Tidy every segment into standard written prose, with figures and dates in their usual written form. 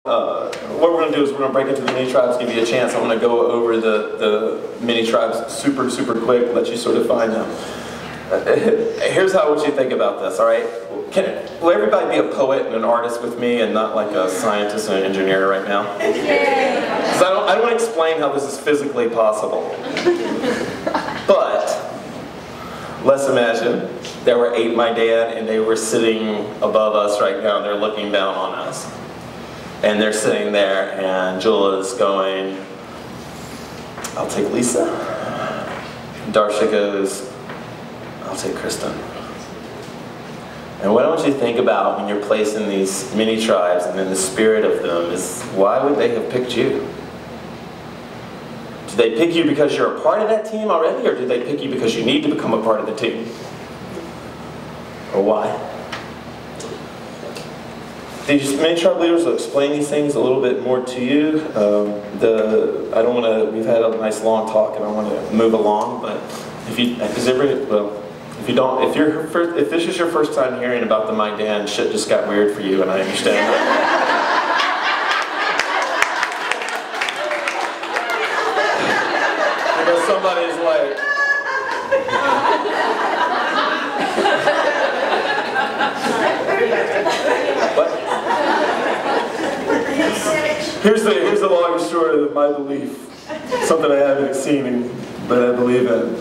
What we're going to do is we're going to break into the mini tribes, give you a chance. I'm going to go over the mini tribes super quick, let you sort of find them. Here's how I want you to think about this, all right? Will everybody be a poet and an artist with me and not like a scientist and an engineer right now? Because I don't want to explain how this is physically possible. But let's imagine there were 8 Maidan and they were sitting above us right now and they're looking down on us. And they're sitting there and Jula's going, I'll take Lisa. Darsha goes, I'll take Kristen. And what I want you to think about when you're placed in these mini tribes and in the spirit of them is, why would they have picked you? Do they pick you because you're a part of that team already, or do they pick you because you need to become a part of the team? Or why? These mini tribe leaders will explain these things a little bit more to you. I don't want to. We've had a nice long talk, and I want to move along. But if this is your first time hearing about the Maidan, shit just got weird for you, and I understand that. Because somebody's like. Here's the long and short of my belief. Something I haven't seen, but I believe in.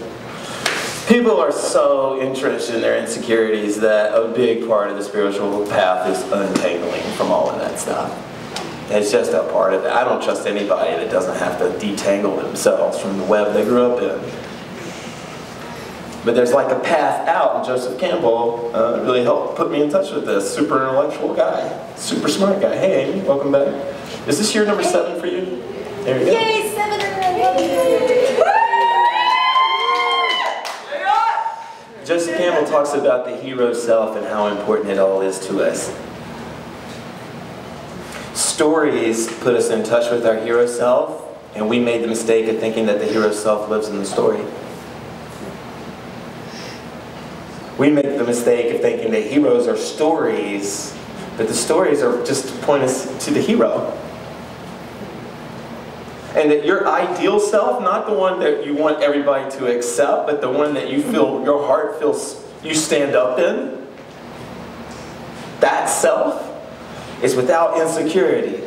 People are so entrenched in their insecurities that a big part of the spiritual path is untangling from all of that stuff. It's just a part of it. I don't trust anybody that doesn't have to detangle themselves from the web they grew up in. But there's like a path out, and Joseph Campbell really helped put me in touch with this super intellectual guy, super smart guy. Hey Amy, welcome back. Is this year number 7 for you? There you go. Yay, 7 Joseph Campbell talks about the hero self and how important it all is to us. Stories put us in touch with our hero self, and we made the mistake of thinking that the hero self lives in the story. We make the mistake of thinking that heroes are stories, but the stories are just to point us to the hero. And that your ideal self, not the one that you want everybody to accept, but the one that you feel, your heart feels you stand up in, that self is without insecurity.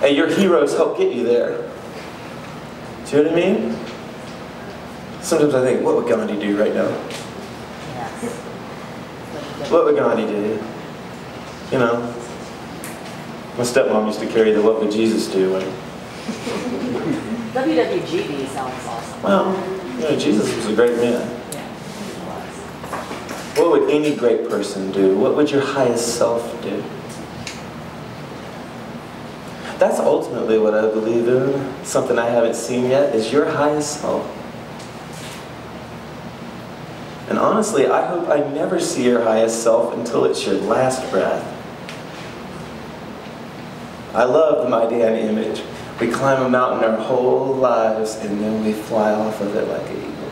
And your heroes help get you there. Do you know what I mean? Sometimes I think, what would Gandhi do right now? What would Gandhi do? You know, my stepmom used to carry the "What would Jesus do?" WWGD sounds awesome. Well, you know, Jesus was a great man. Yeah, he was. What would any great person do? What would your highest self do? That's ultimately what I believe in. Something I haven't seen yet is your highest self. And honestly, I hope I never see your highest self until it's your last breath. I love the Maidan image. We climb a mountain our whole lives and then we fly off of it like an eagle.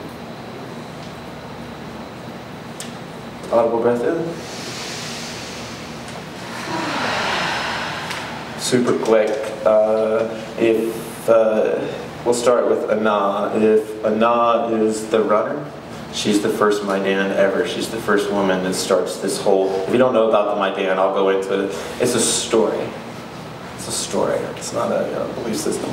Audible breath in. Super quick. We'll start with Ana. If Ana is the runner, she's the first Maidan ever. She's the first woman that starts this whole... If you don't know about the Maidan, I'll go into it. It's a story. It's a story. It's not a belief system.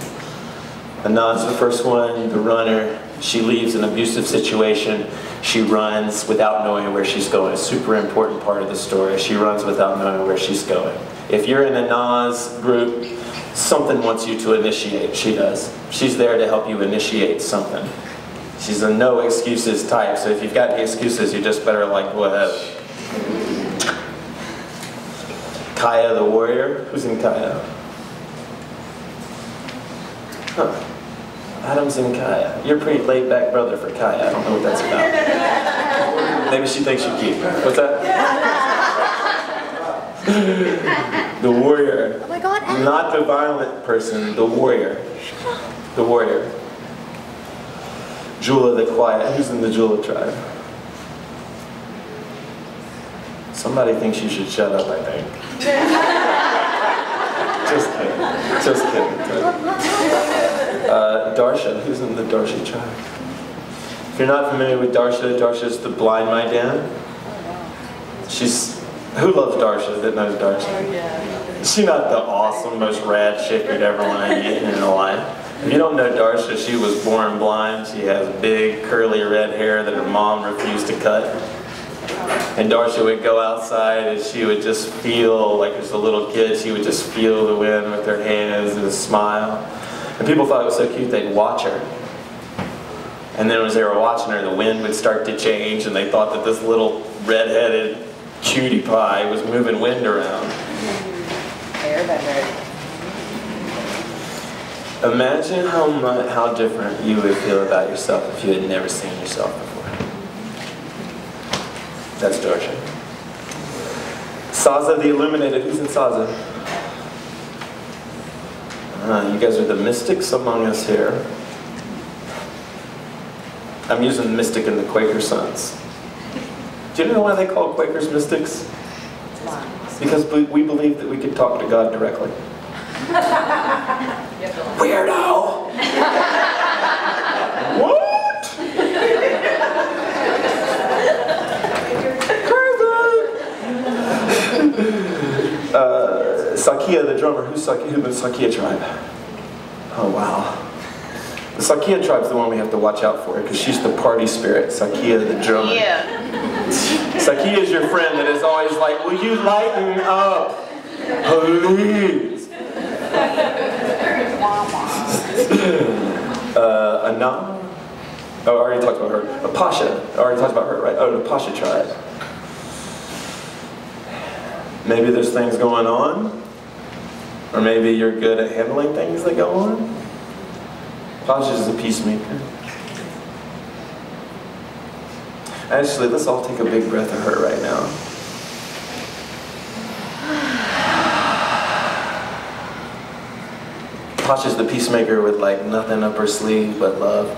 Anand's the first one, the runner. She leaves an abusive situation. She runs without knowing where she's going. A super important part of the story. She runs without knowing where she's going. If you're in Anand's group, something wants you to initiate. She does. She's there to help you initiate something. She's a no excuses type, so if you've got any excuses, you just better like go ahead. Kaya the warrior. Who's in Kaya? Huh. Adam's in Kaya. You're a pretty laid back brother for Kaya. I don't know what that's about. Maybe she thinks you're cute. What's that? The warrior. Oh my God, Adam. Not the violent person, the warrior. The warrior. Jula the quiet. Who's in the Jula tribe? Somebody thinks you should shut up, I think. Just Just kidding. Darsha, who's in the Darsha tribe? If you're not familiar with Darsha, Darsha's the blind Maidan. Who loves Darsha that knows Darsha? She's not the awesome, most rad chick you'd ever want to meet in your life. If you don't know Darsha, she was born blind. She has big, curly red hair that her mom refused to cut. And Darsha would go outside and she would just feel, like as a little kid, she would just feel the wind with her hands and smile. And people thought it was so cute they'd watch her. And then as they were watching her, the wind would start to change and they thought that this little red-headed cutie pie was moving wind around. Imagine how different you would feel about yourself if you had never seen yourself before. That's Darsha. Saza the Illuminated. Who's in Saza? You guys are the mystics among us here. I'm using mystic in the Quaker Sons. Do you know why they call Quakers mystics? Because we believe that we could talk to God directly. Weirdo! What? Crazy! Sakia the drummer. Who's the Sakia tribe? Oh wow. The Sakia tribe's the one we have to watch out for because she's the party spirit. Sakia the drummer. Yeah. Sakia is your friend that is always like, will you lighten up? Please. Anam? Oh, I already talked about her. Pasha. I already talked about her, right? Oh, the Pasha tribe. Maybe there's things going on. Or maybe you're good at handling things that go on. Pasha is a peacemaker. Actually, let's all take a big breath of her right now. Pasha's the peacemaker with like nothing up her sleeve but love.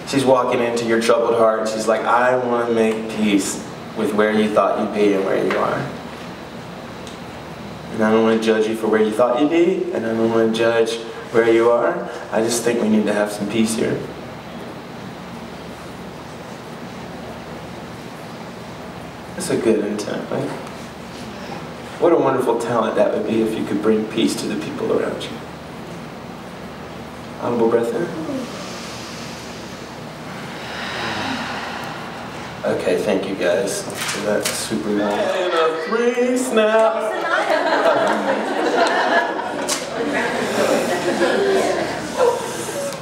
She's walking into your troubled heart and she's like, I want to make peace with where you thought you'd be and where you are. And I don't want to judge you for where you thought you'd be, and I don't want to judge where you are. I just think we need to have some peace here. That's a good intent, right? What a wonderful talent that would be if you could bring peace to the people around you. Audible breath in. Okay, thank you guys for that super long. And a 3 snap.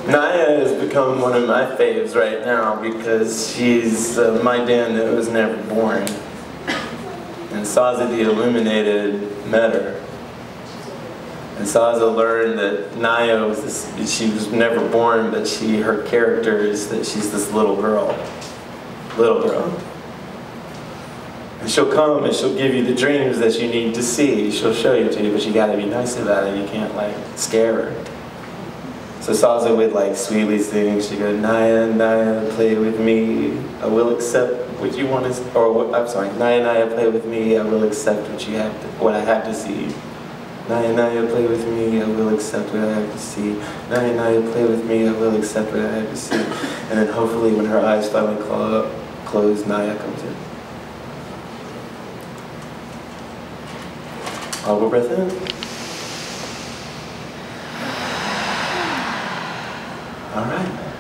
Naya has become one of my faves right now because she's Maidan that was never born. And Saza the Illuminated met her. And Saza learned that Naya was this, she was never born, but her character is that she's this little girl. Little girl. And she'll come and she'll give you the dreams that you need to see. She'll show you to you, but you gotta be nice about it. You can't like scare her. So Saza would like sweetly sing. She'd go, Naya, Naya, play with me. I will accept what you want to, or I'm sorry, Naya, Naya, play with me. I will accept what I have to see. Naya, Naya, play with me. I will accept what I have to see. Naya, Naya, play with me. I will accept what I have to see. And then hopefully when her eyes finally close, Naya comes in. Audible breath in. All right.